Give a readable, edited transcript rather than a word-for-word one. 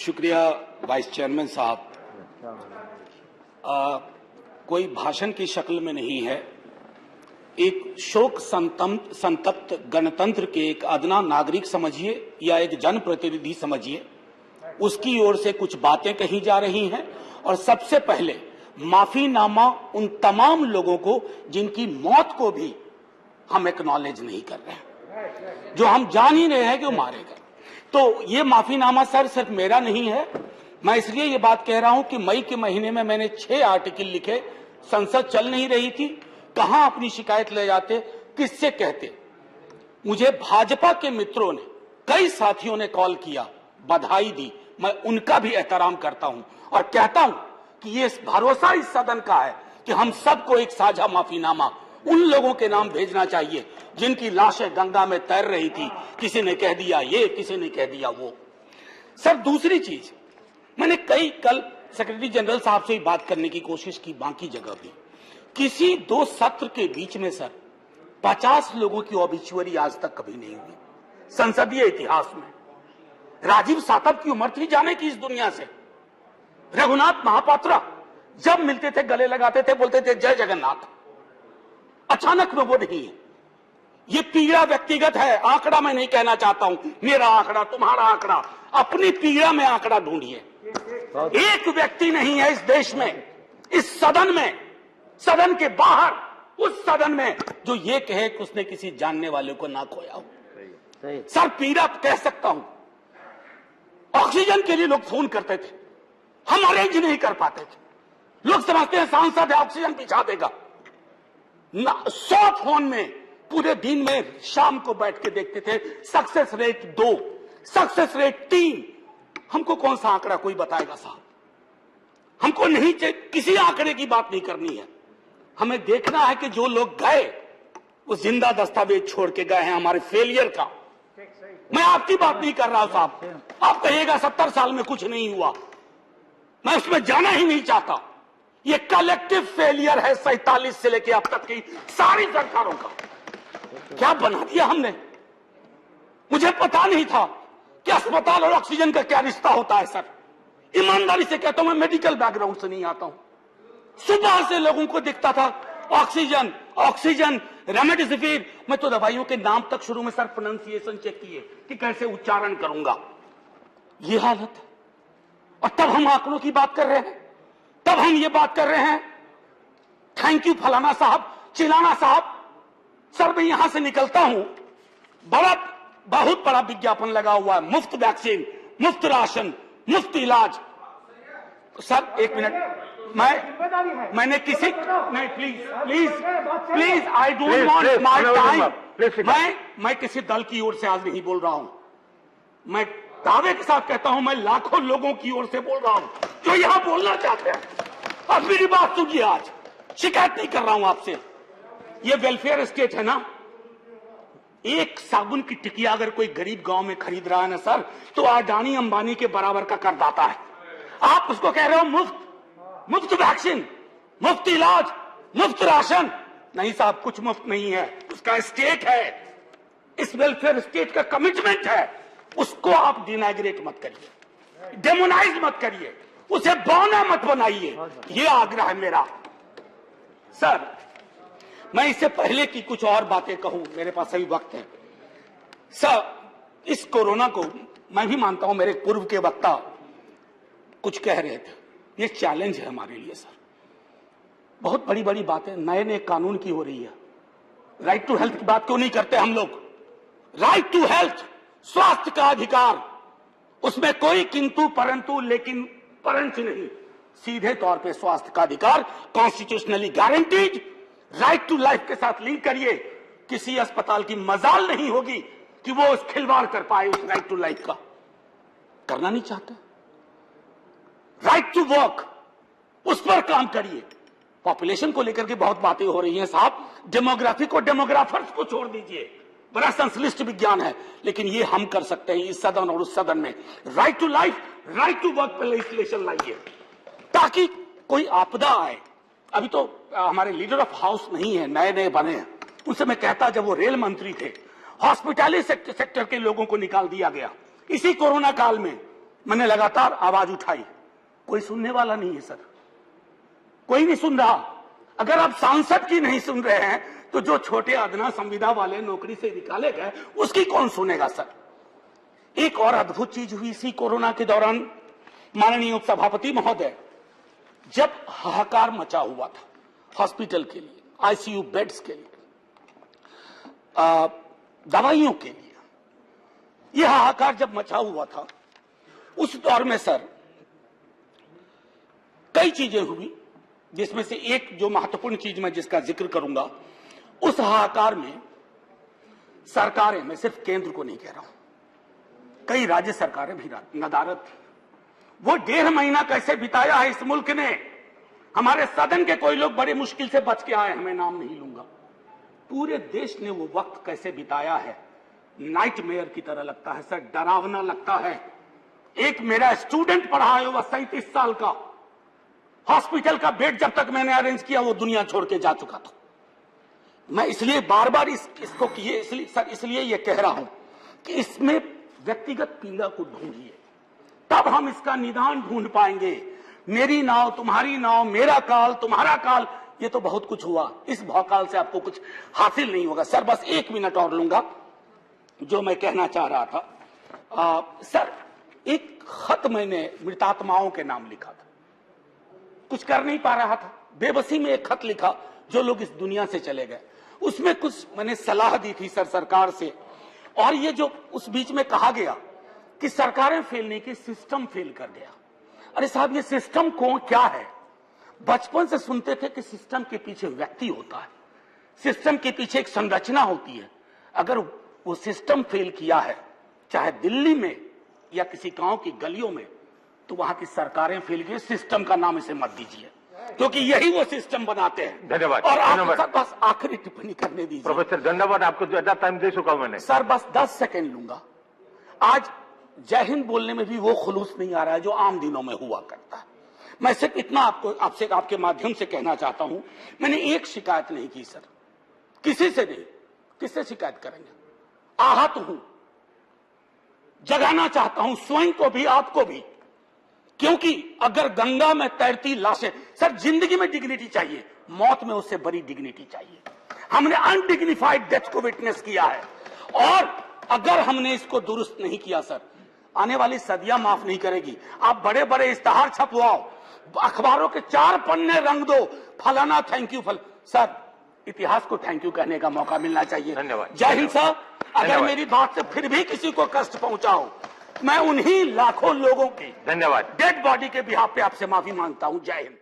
शुक्रिया vice chairman साहब। कोई भाषण की शक्ल में नहीं है, एक शोक संतप्त गणतंत्र के एक अदना नागरिक समझिए या एक जनप्रतिनिधि समझिए, उसकी ओर से कुछ बातें कही जा रही हैं। और सबसे पहले माफीनामा उन तमाम लोगों को जिनकी मौत को भी हम एक्नॉलेज नहीं कर रहे हैं, जो हम जान ही रहे हैं कि वो मारे गए। तो ये माफीनामा सर सिर्फ मेरा नहीं है। मैं इसलिए ये बात कह रहा हूं कि मई के महीने में मैंने 6 आर्टिकल लिखे, संसद चल नहीं रही थी, कहां अपनी शिकायत ले जाते, किससे कहते। मुझे भाजपा के मित्रों ने, कई साथियों ने कॉल किया, बधाई दी, मैं उनका भी एहतराम करता हूं और कहता हूं कि ये भरोसा इस सदन का है कि हम सबको एक साझा माफीनामा उन लोगों के नाम भेजना चाहिए जिनकी लाशें गंगा में तैर रही थी। किसी ने कह दिया ये, किसी ने कह दिया वो। सर दूसरी चीज, मैंने कल सेक्रेटरी जनरल साहब से बात करने की कोशिश की, बाकी जगह भी किसी 2 सत्र के बीच में सर 50 लोगों की ऑबिचुअरी आज तक कभी नहीं हुई संसदीय इतिहास में। राजीव सातव की उम्र थी जाने की इस दुनिया से। रघुनाथ महापात्रा जब मिलते थे गले लगाते थे, बोलते थे जय जगन्नाथ। अचानक में वो नहीं है। ये पीड़ा व्यक्तिगत है, आंकड़ा मैं नहीं कहना चाहता हूं, मेरा आंकड़ा, तुम्हारा आंकड़ा, अपनी पीड़ा में आंकड़ा ढूंढिए। एक व्यक्ति नहीं है इस देश में, इस सदन में, सदन के बाहर, उस सदन में जो ये कहे कि उसने किसी जानने वाले को ना खोया हो। सर पीड़ा कह सकता हूं। ऑक्सीजन के लिए लोग फोन करते थे, हम अरेंज नहीं कर पाते थे। लोग समझते हैं सांसद है, ऑक्सीजन पिछा देगा। 100 फोन में पूरे दिन में शाम को बैठ के देखते थे, सक्सेस रेट 2, सक्सेस रेट 3। हमको कौन सा आंकड़ा कोई बताएगा साहब? हमको नहीं चाहिए, किसी आंकड़े की बात नहीं करनी है। हमें देखना है कि जो लोग गए वो जिंदा दस्तावेज छोड़ के गए हैं हमारे फेलियर का। मैं आपकी बात नहीं कर रहा हूं साहब। आप कहिएगा 70 साल में कुछ नहीं हुआ, मैं उसमें जाना ही नहीं चाहता। ये कलेक्टिव फेलियर है 47 से लेकर अब तक की सारी सरकारों का। क्या बना दिया हमने? मुझे पता नहीं था कि अस्पताल और ऑक्सीजन का क्या रिश्ता होता है सर। ईमानदारी से कहता हूं, मैं मेडिकल बैकग्राउंड से नहीं आता हूं। सुबह से लोगों को दिखता था ऑक्सीजन ऑक्सीजन, रेमडेसिविर। मैं तो दवाइयों के नाम तक शुरू में सर प्रोनाउंसिएशन चेक किए कि कैसे उच्चारण करूंगा। ये हालत है। और तब हम आंकड़ों की बात कर रहे हैं, तब हम ये बात कर रहे हैं थैंक यू फलाना साहब, चिलाना साहब। सर मैं यहां से निकलता हूं, बहुत बड़ा विज्ञापन लगा हुआ है, मुफ्त वैक्सीन, मुफ्त राशन, मुफ्त इलाज। सर एक मिनट, मैंने किसी नहीं, please I don't want my time. मैं किसी दल की ओर से आज नहीं बोल रहा हूं, मैं दावे के साथ कहता हूं, मैं लाखों लोगों की ओर से बोल रहा हूं जो यहां बोलना चाहते हैं। अब मेरी बात सुनिए, आज शिकायत नहीं कर रहा हूं आपसे। ये वेलफेयर स्टेट है ना। एक साबुन की टिकिया अगर कोई गरीब गांव में खरीद रहा है ना सर, तो अडानी अंबानी के बराबर का करदाता है। आप उसको कह रहे हो मुफ्त वैक्सीन, मुफ्त इलाज, मुफ्त राशन। नहीं साहब, कुछ मुफ्त नहीं है, उसका स्टेट है। इस वेलफेयर स्टेट का कमिटमेंट है, उसको आप डिनाइग्रेट मत करिए, डेमोनाइज मत करिए, उसे बौना मत बनाइए। ये आग्रह है मेरा। सर मैं इससे पहले की कुछ और बातें कहूं, मेरे पास अभी वक्त है। सर इस कोरोना को मैं भी मानता हूं, मेरे पूर्व के वक्ता कुछ कह रहे थे, ये चैलेंज है हमारे लिए सर। बहुत बड़ी बड़ी बातें नए कानून की हो रही है। राइट टू हेल्थ की बात क्यों नहीं करते हम लोग? राइट टू हेल्थ, स्वास्थ्य का अधिकार, उसमें कोई किंतु परंतु लेकिन परंच नहीं। सीधे तौर पे स्वास्थ्य का अधिकार constitutionally guaranteed, right to life के साथ लिंक करिए। किसी अस्पताल की मजाल नहीं होगी कि वो उस खिलवाड़ कर पाए उस राइट टू लाइफ का। करना नहीं चाहते। राइट टू वर्क, उस पर काम करिए। पॉपुलेशन को लेकर के बहुत बातें हो रही हैं साहब, डेमोग्राफी को, डेमोग्राफर्स को छोड़ दीजिए, बड़ा संश्लिष्ट विज्ञान है, लेकिन ये हम कर सकते हैं इस सदन और उस सदन में। Right to life, right to work पर लेजिस्लेशन लाइए ताकि कोई आपदा आए। अभी तो हमारे लीडर ऑफ हाउस नहीं है, नए बने हैं। उनसे मैं कहता, जब वो रेल मंत्री थे, हॉस्पिटैलिटी सेक्टर के लोगों को निकाल दिया गया इसी कोरोना काल में। मैंने लगातार आवाज उठाई, कोई सुनने वाला नहीं है सर, कोई नहीं सुन रहा। अगर आप सांसद की नहीं सुन रहे हैं तो जो छोटे अदना संविदा वाले नौकरी से निकाले गए उसकी कौन सुनेगा सर। एक और अद्भुत चीज हुई इसी कोरोना के दौरान, माननीय उपसभापति महोदय, जब हाहाकार मचा हुआ था हॉस्पिटल के लिए, आईसीयू बेड्स के लिए, दवाइयों के लिए, यह हाहाकार जब मचा हुआ था, उस दौर में सर कई चीजें हुई, जिसमें से एक जो महत्वपूर्ण चीज मैं जिसका जिक्र करूंगा, उस हाहाकार में सरकारें, मैं सिर्फ केंद्र को नहीं कह रहा हूं, कई राज्य सरकारें भी नदारद थी। वो 1.5 महीना कैसे बिताया है इस मुल्क ने, हमारे सदन के कोई लोग बड़ी मुश्किल से बच के आए हैं, मैं नाम नहीं लूंगा, पूरे देश ने वो वक्त कैसे बिताया है, नाइटमेयर की तरह लगता है सर, डरावना लगता है। एक मेरा स्टूडेंट पढ़ा है, वह 37 साल का, हॉस्पिटल का बेड जब तक मैंने अरेंज किया वो दुनिया छोड़ के जा चुका था। मैं इसलिए बार बार इसको किए इसलिए ये कह रहा हूं कि इसमें व्यक्तिगत पीड़ा को ढूंढिए, तब हम इसका निदान ढूंढ पाएंगे। मेरी नाव तुम्हारी नाव, मेरा काल तुम्हारा काल, ये तो बहुत कुछ हुआ, इस भौकाल से आपको कुछ हासिल नहीं होगा। सर बस 1 मिनट और लूंगा, जो मैं कहना चाह रहा था। सर एक खत मैंने मृतात्माओं के नाम लिखा था, कुछ कर नहीं पा रहा था, बेबसी में एक खत लिखा, जो लोग इस दुनिया से चले गए, उसमें कुछ मैंने सलाह दी थी सर सरकार से। और ये जो उस बीच में कहा गया कि सरकारें फेल नहीं की, सिस्टम फेल कर गया। अरे साहब, ये सिस्टम कौन क्या है? बचपन से सुनते थे कि सिस्टम के पीछे व्यक्ति होता है, सिस्टम के पीछे एक संरचना होती है। अगर वो सिस्टम फेल किया है, चाहे दिल्ली में या किसी गांव की गलियों में, तो वहां की सरकारें फेल की। सिस्टम का नाम इसे मत दीजिए, क्योंकि यही वो सिस्टम बनाते हैं। धन्यवाद। और आप बस आखिरी टिप्पणी करने दीजिए। प्रोफेसर धन्यवाद, आपको ज्यादा टाइम दे चुका हूं मैंने। सर बस 10 सेकंड लूंगा। आज जय हिंद बोलने में भी वो खुलूस नहीं आ रहा है जो आम दिनों में हुआ करता है। मैं सिर्फ इतना आपसे आपके माध्यम से कहना चाहता हूं, मैंने एक शिकायत नहीं की सर, किसी से नहीं। किससे शिकायत करेंगे? आहत हूं, जगाना चाहता हूं स्वयं को भी, आपको भी, क्योंकि अगर गंगा में तैरती लाशें, सर जिंदगी में डिग्निटी चाहिए, मौत में उससे बड़ी डिग्निटी चाहिए। हमने अनडिग्निफाइड डेथ को विटनेस किया है, और अगर हमने इसको दुरुस्त नहीं किया सर, आने वाली सदियां माफ नहीं करेगी। आप बड़े बड़े इश्तहार छपवाओ, अखबारों के 4 पन्ने रंग दो, फलाना थैंक यू सर, इतिहास को थैंक यू कहने का मौका मिलना चाहिए। धन्यवाद। जय हिंद सर। अगर मेरी बात से फिर भी किसी को कष्ट पहुंचाओ, मैं उन्हीं लाखों लोगों की धन्यवाद डेड बॉडी के बिहाफ पे आपसे माफी मांगता हूं। जय हिंद।